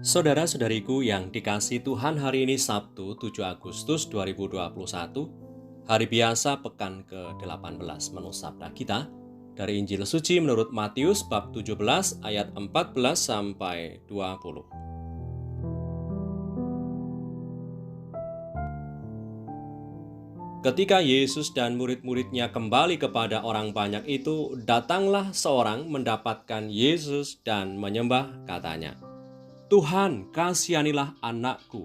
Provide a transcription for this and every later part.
Saudara-saudariku yang dikasihi Tuhan, hari ini Sabtu 7 Agustus 2021, hari biasa pekan ke-18. Menu sabda kita dari Injil Suci menurut Matius bab 17 ayat 14 sampai 20. Ketika Yesus dan murid-muridnya kembali kepada orang banyak itu, datanglah seorang mendapatkan Yesus dan menyembah, katanya, "Tuhan, kasihanilah anakku.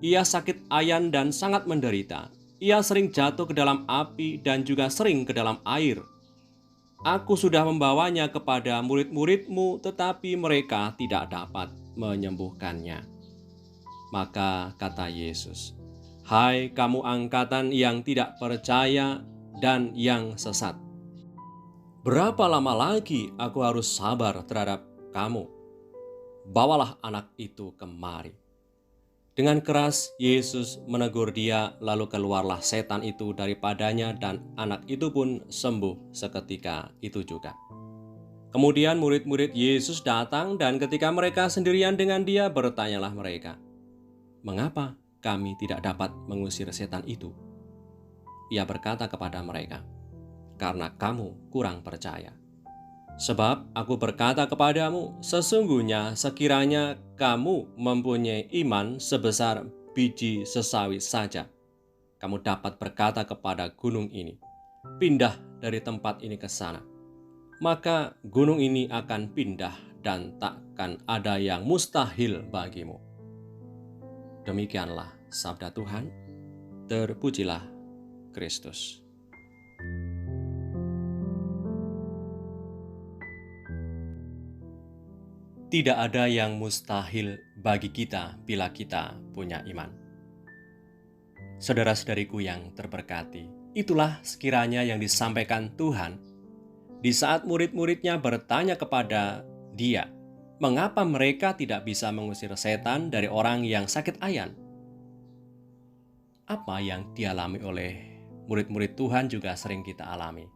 Ia sakit ayan dan sangat menderita. Ia sering jatuh ke dalam api dan juga sering ke dalam air. Aku sudah membawanya kepada murid-muridmu, tetapi mereka tidak dapat menyembuhkannya." Maka kata Yesus, "Hai kamu angkatan yang tidak percaya dan yang sesat. Berapa lama lagi aku harus sabar terhadap kamu? Bawalah anak itu kemari." Dengan keras Yesus menegur dia, lalu keluarlah setan itu daripadanya dan anak itu pun sembuh seketika itu juga. Kemudian murid-murid Yesus datang dan ketika mereka sendirian dengan dia, bertanyalah mereka, "Mengapa kami tidak dapat mengusir setan itu?" Ia berkata kepada mereka, "Karena kamu kurang percaya. Sebab aku berkata kepadamu, sesungguhnya sekiranya kamu mempunyai iman sebesar biji sesawi saja, kamu dapat berkata kepada gunung ini, 'Pindah dari tempat ini ke sana.' Maka gunung ini akan pindah dan takkan ada yang mustahil bagimu." Demikianlah sabda Tuhan. Terpujilah Kristus. Tidak ada yang mustahil bagi kita bila kita punya iman. Saudara-saudariku yang terberkati, itulah sekiranya yang disampaikan Tuhan di saat murid-muridnya bertanya kepada dia, mengapa mereka tidak bisa mengusir setan dari orang yang sakit ayan? Apa yang dialami oleh murid-murid Tuhan juga sering kita alami.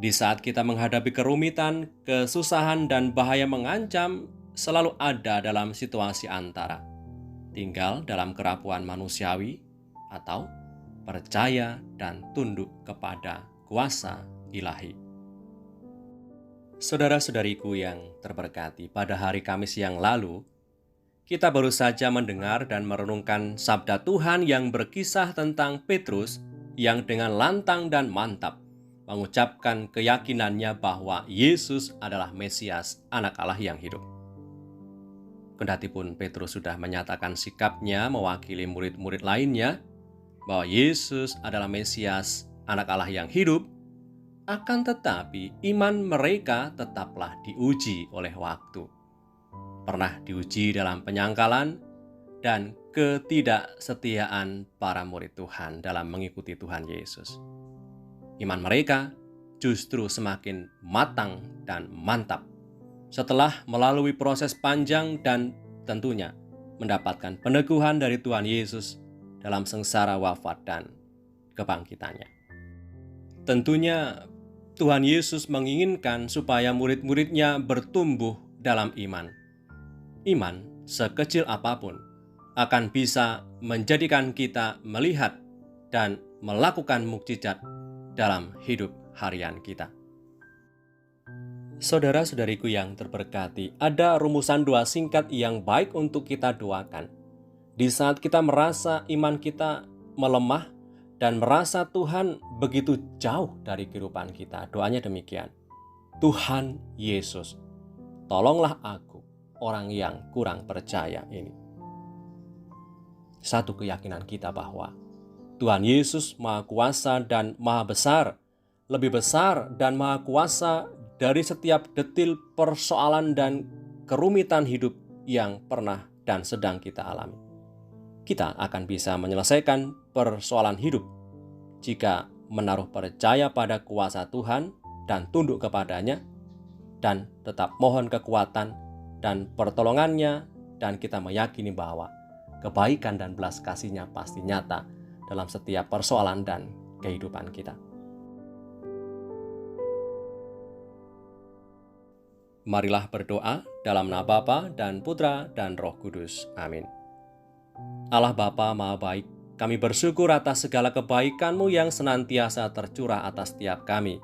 Di saat kita menghadapi kerumitan, kesusahan, dan bahaya mengancam, selalu ada dalam situasi antara tinggal dalam kerapuhan manusiawi atau percaya dan tunduk kepada kuasa ilahi. Saudara-saudariku yang terberkati, pada hari Kamis yang lalu, kita baru saja mendengar dan merenungkan sabda Tuhan yang berkisah tentang Petrus yang dengan lantang dan mantap mengucapkan keyakinannya bahwa Yesus adalah Mesias, Anak Allah yang hidup. Kendatipun Petrus sudah menyatakan sikapnya mewakili murid-murid lainnya bahwa Yesus adalah Mesias, Anak Allah yang hidup, akan tetapi iman mereka tetaplah diuji oleh waktu. Pernah diuji dalam penyangkalan dan ketidaksetiaan para murid Tuhan dalam mengikuti Tuhan Yesus. Iman mereka justru semakin matang dan mantap setelah melalui proses panjang dan tentunya mendapatkan peneguhan dari Tuhan Yesus dalam sengsara wafat dan kebangkitannya. Tentunya Tuhan Yesus menginginkan supaya murid-muridnya bertumbuh dalam iman. Iman sekecil apapun akan bisa menjadikan kita melihat dan melakukan mukjizat dalam hidup harian kita. Saudara-saudariku yang terberkati, ada rumusan doa singkat yang baik untuk kita doakan. Di saat kita merasa iman kita melemah dan merasa Tuhan begitu jauh dari kehidupan kita, doanya demikian. "Tuhan Yesus, tolonglah aku, orang yang kurang percaya ini." Satu keyakinan kita bahwa Tuhan Yesus Maha Kuasa dan Maha Besar, lebih besar dan Maha Kuasa dari setiap detil persoalan dan kerumitan hidup yang pernah dan sedang kita alami. Kita akan bisa menyelesaikan persoalan hidup jika menaruh percaya pada kuasa Tuhan dan tunduk kepadanya, dan tetap mohon kekuatan dan pertolongannya, dan kita meyakini bahwa kebaikan dan belas kasih-Nya pasti nyata dalam setiap persoalan dan kehidupan kita. Marilah berdoa dalam nama Bapa dan Putra dan Roh Kudus. Amin. Allah Bapa Maha Baik, kami bersyukur atas segala kebaikan-Mu yang senantiasa tercurah atas setiap kami.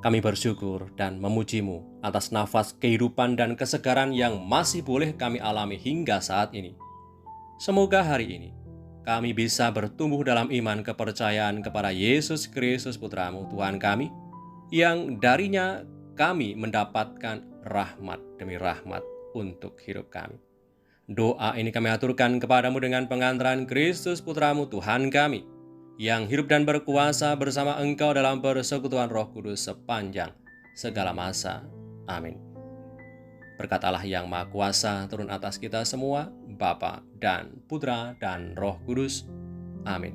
Kami bersyukur dan memuji-Mu atas nafas kehidupan dan kesegaran yang masih boleh kami alami hingga saat ini. Semoga hari ini kami bisa bertumbuh dalam iman kepercayaan kepada Yesus Kristus Putra-Mu Tuhan kami, yang darinya kami mendapatkan rahmat demi rahmat untuk hidup kami. Doa ini kami aturkan kepadamu dengan pengantaran Kristus Putra-Mu Tuhan kami, yang hidup dan berkuasa bersama Engkau dalam persekutuan Roh Kudus sepanjang segala masa. Amin. Berkat Allah yang Maha Kuasa turun atas kita semua, Bapa dan Putra dan Roh Kudus. Amin.